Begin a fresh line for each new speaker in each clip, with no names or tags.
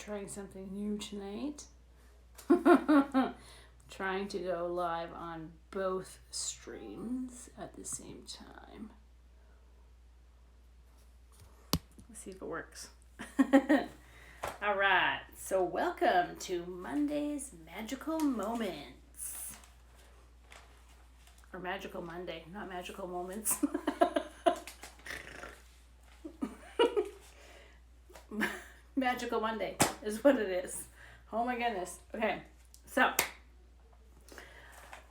trying something new tonight. Trying to go live on both streams at the same time. Let's see if it works. All right, so welcome to Monday's Magical Moments. Or Magical Monday, not Magical Moments. Magical Monday is what it is. Oh my goodness. Okay, so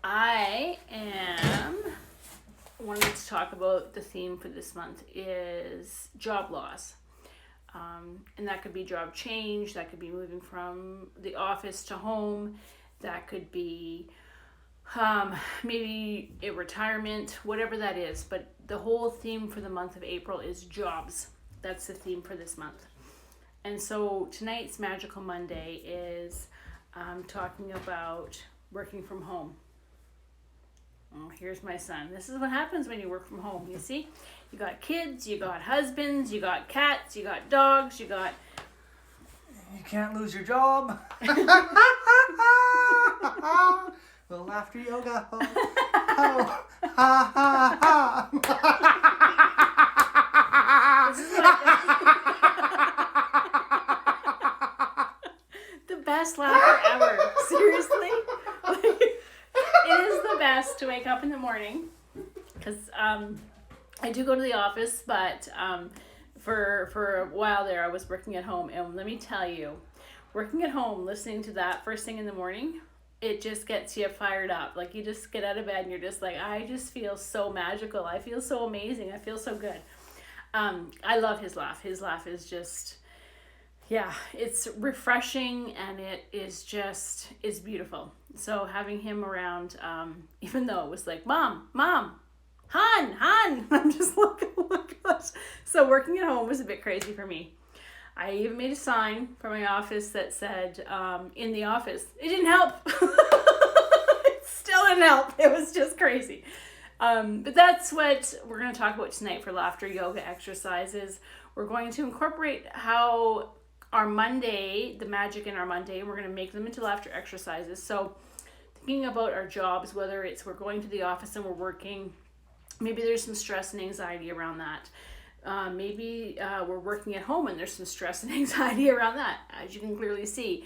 I am wanting to talk about the theme for this month is job loss. And that could be job change, that could be moving from the office to home, that could be maybe a retirement, whatever that is. But the whole theme for the month of April is jobs. That's the theme for this month. And so tonight's Magical Monday is talking about working from home. Oh, here's my son. This is what happens when you work from home. You see, you got kids, you got husbands, you got cats, you got dogs, you got...
You can't lose your job. Little laughter yoga. Oh, ha, ha, ha.
This is what the best laughter ever. Seriously. It is the best to wake up in the morning because I do go to the office, but for a while there I was working at home, and let me tell you, working at home, listening to that first thing in the morning, it just gets you fired up. Like, you just get out of bed and you're just like, I just feel so magical. I feel so amazing. I feel so good. I love his laugh. His laugh is just, yeah, it's refreshing, and it is just, it's beautiful. So having him around, even though it was like, Mom, Han, I'm just looking, oh my gosh. So working at home was a bit crazy for me. I even made a sign for my office that said, in the office. It didn't help. It still didn't help. It was just crazy. But that's what we're going to talk about tonight for laughter yoga exercises. We're going to incorporate how our Monday, the magic in our Monday, and we're going to make them into laughter exercises. So thinking about our jobs, whether it's we're going to the office and we're working, maybe there's some stress and anxiety around that. Maybe we're working at home and there's some stress and anxiety around that, as you can clearly see.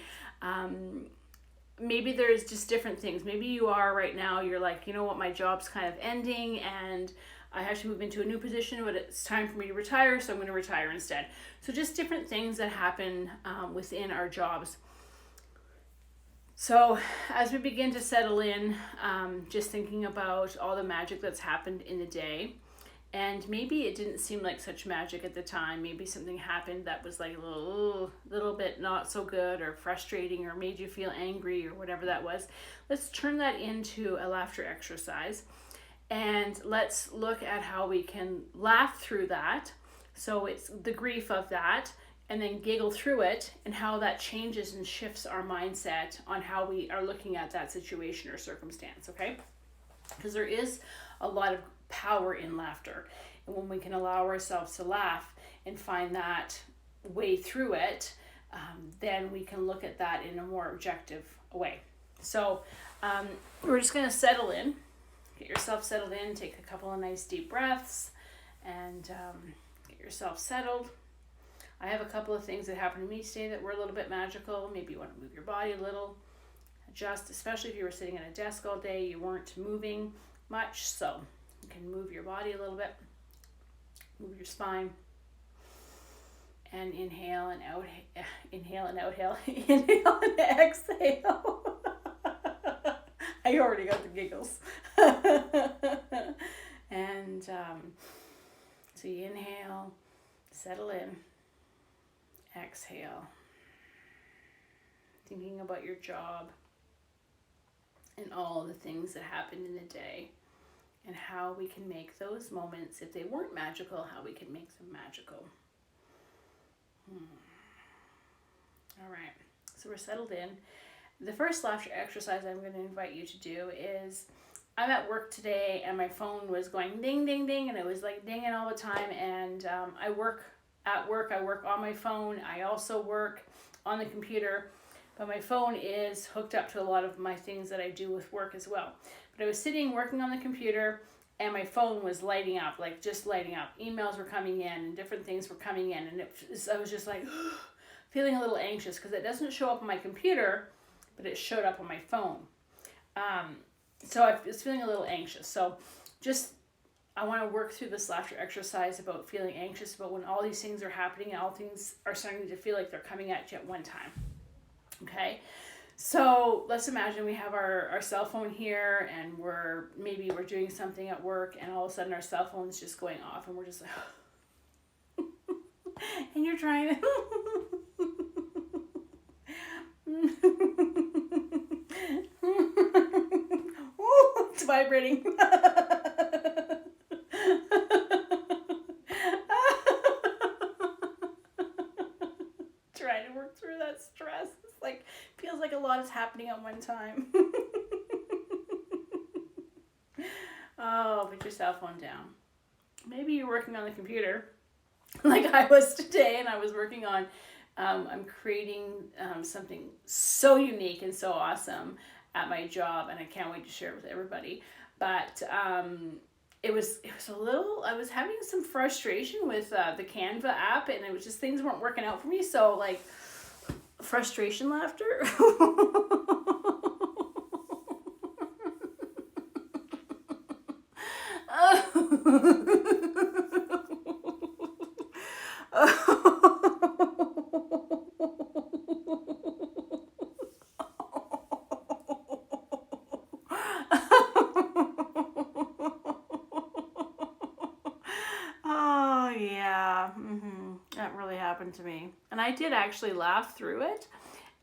Maybe there's just different things. Maybe you are right now, you're like, you know what, my job's kind of ending and I have to move into a new position, but it's time for me to retire, so I'm going to retire instead. So just different things that happen within our jobs. So as we begin to settle in, just thinking about all the magic that's happened in the day, and maybe it didn't seem like such magic at the time. Maybe something happened that was like a little bit not so good or frustrating or made you feel angry or whatever that was. Let's turn that into a laughter exercise. And let's look at how we can laugh through that. So it's the grief of that, and then giggle through it, and how that changes and shifts our mindset on how we are looking at that situation or circumstance, okay? Because there is a lot of power in laughter. And when we can allow ourselves to laugh and find that way through it, then we can look at that in a more objective way. So we're just going to settle in. Get yourself settled in, take a couple of nice deep breaths, and get yourself settled. I have a couple of things that happened to me today that were a little bit magical. Maybe you want to move your body a little, adjust, especially if you were sitting at a desk all day, you weren't moving much, so you can move your body a little bit, move your spine, and inhale and out, inhale and exhale. I already got the giggles. And so you inhale, settle in, exhale, thinking about your job and all the things that happened in the day and how we can make those moments, if they weren't magical, how we can make them magical. All right, so we're settled in. The first laughter exercise I'm going to invite you to do is, I'm at work today and my phone was going ding, ding, ding, and it was like dinging all the time, and I work at work. I work on my phone. I also work on the computer, but my phone is hooked up to a lot of my things that I do with work as well. But I was sitting working on the computer, and my phone was lighting up, like just lighting up. Emails were coming in and different things were coming in, and I was just like feeling a little anxious because it doesn't show up on my computer, but it showed up on my phone. So I was feeling a little anxious. So I want to work through this laughter exercise about feeling anxious about when all these things are happening and all things are starting to feel like they're coming at you at one time. Okay? So let's imagine we have our cell phone here, and we're doing something at work, and all of a sudden our cell phone is just going off, and we're just like, and you're trying to, it's vibrating. Trying to work through that stress. Feels like a lot is happening at one time. Oh, put your cell phone down. Maybe you're working on the computer like I was today, and I was working on, I'm creating something so unique and so awesome at my job, and I can't wait to share it with everybody. But it was a little, I was having some frustration with the Canva app, and it was just things weren't working out for me. So like, frustration laughter. Oh yeah, that really happened to me, and I did actually laugh through it.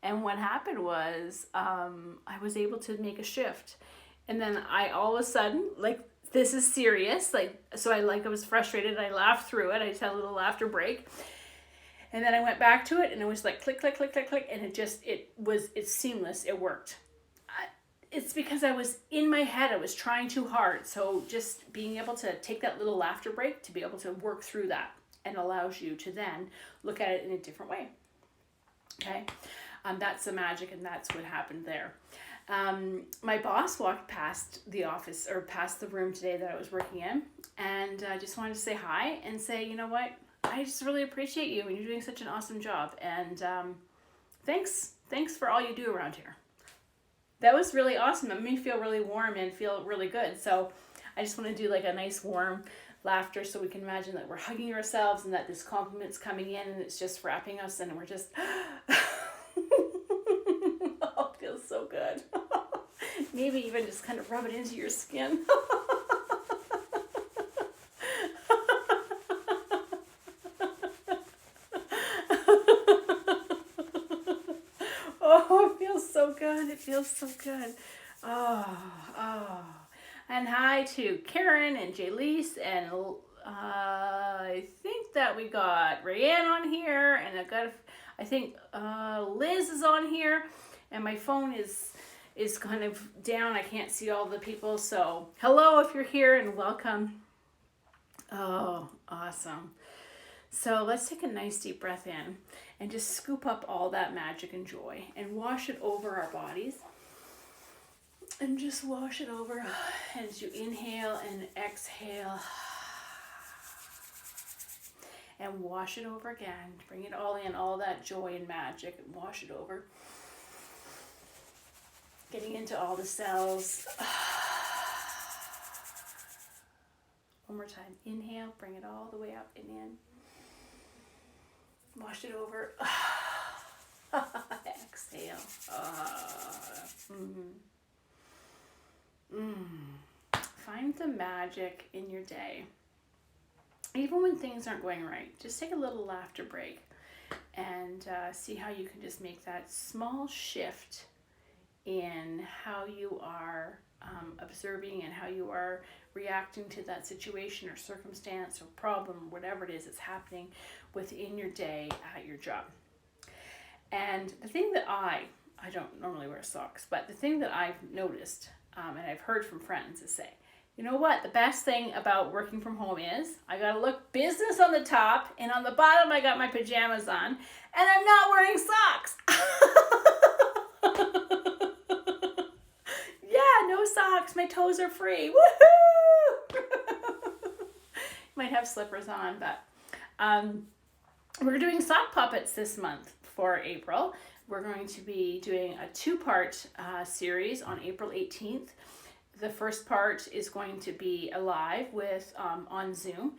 And what happened was, I was able to make a shift, and then I all of a sudden, like, this is serious, like, so I was frustrated. I laughed through it. I just had a little laughter break, and then I went back to it, and it was like click, click, click, click, click, and it's seamless. It worked. It's because I was in my head. I was trying too hard. So just being able to take that little laughter break to be able to work through that, and allows you to then look at it in a different way. Okay. That's the magic, and that's what happened there. My boss walked past the office, or past the room today that I was working in, and I just wanted to say hi and say, you know what, I just really appreciate you, and you're doing such an awesome job, and thanks for all you do around here. That was really awesome. It made me feel really warm and feel really good. So I just want to do like a nice warm laughter, so we can imagine that we're hugging ourselves, and that this compliment's coming in, and it's just wrapping us, and we're just oh, it feels so good. Maybe even just kind of rub it into your skin. Oh, it feels so good. It feels so good. Oh. And hi to Karen and Jaylise, and I think that we got Rayanne on here, and I think Liz is on here, and my phone is kind of down. I can't see all the people, so hello if you're here, and welcome. Oh, awesome. So let's take a nice deep breath in and just scoop up all that magic and joy and wash it over our bodies. And just wash it over as you inhale and exhale. And wash it over again. Bring it all in, all that joy and magic, and wash it over. Getting into all the cells. One more time. Inhale, bring it all the way up and in. Wash it over. Exhale. Find the magic in your day. Even when things aren't going right, just take a little laughter break and see how you can just make that small shift in how you are observing and how you are reacting to that situation or circumstance or problem, or whatever it is that's happening within your day at your job. And the thing that I don't normally wear socks, but the thing that I've noticed and I've heard from friends is say, You know what? The best thing about working from home is I gotta look business on the top, and on the bottom I got my pajamas on, and I'm not wearing socks. Yeah, no socks. My toes are free. Woohoo! Might have slippers on, but we're doing sock puppets this month for April. We're going to be doing a 2-part series on April 18th. The first part is going to be live with on Zoom,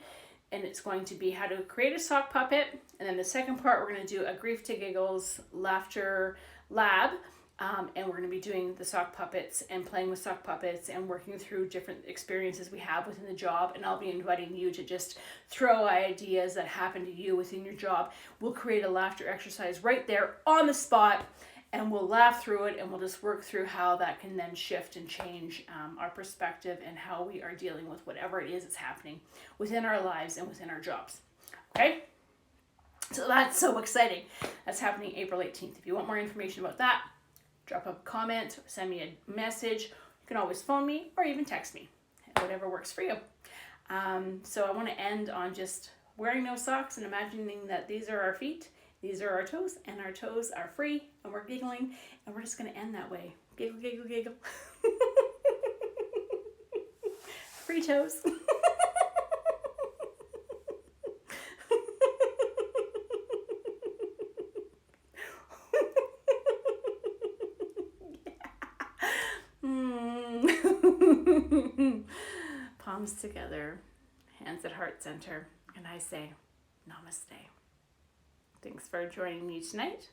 and it's going to be how to create a sock puppet. And then the second part, we're going to do a Grief to Giggles laughter lab, and we're going to be doing the sock puppets and playing with sock puppets and working through different experiences we have within the job. And I'll be inviting you to just throw ideas that happen to you within your job. We'll create a laughter exercise right there on the spot, and we'll laugh through it, and we'll just work through how that can then shift and change our perspective and how we are dealing with whatever it is that's happening within our lives and within our jobs. Okay? So that's so exciting. That's happening April 18th. If you want more information about that, drop a comment, send me a message. You can always phone me or even text me, whatever works for you. So I want to end on just wearing no socks and imagining that these are our feet. These are our toes, and our toes are free, and we're giggling, and we're just going to end that way. Giggle, giggle, giggle. Free toes. Palms together, hands at heart center, and I say, namaste. Thanks for joining me tonight.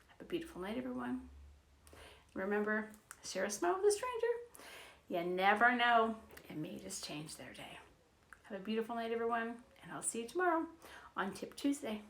Have a beautiful night, everyone. Remember, share a smile with a stranger. You never know. It may just change their day. Have a beautiful night, everyone, and I'll see you tomorrow on Tip Tuesday.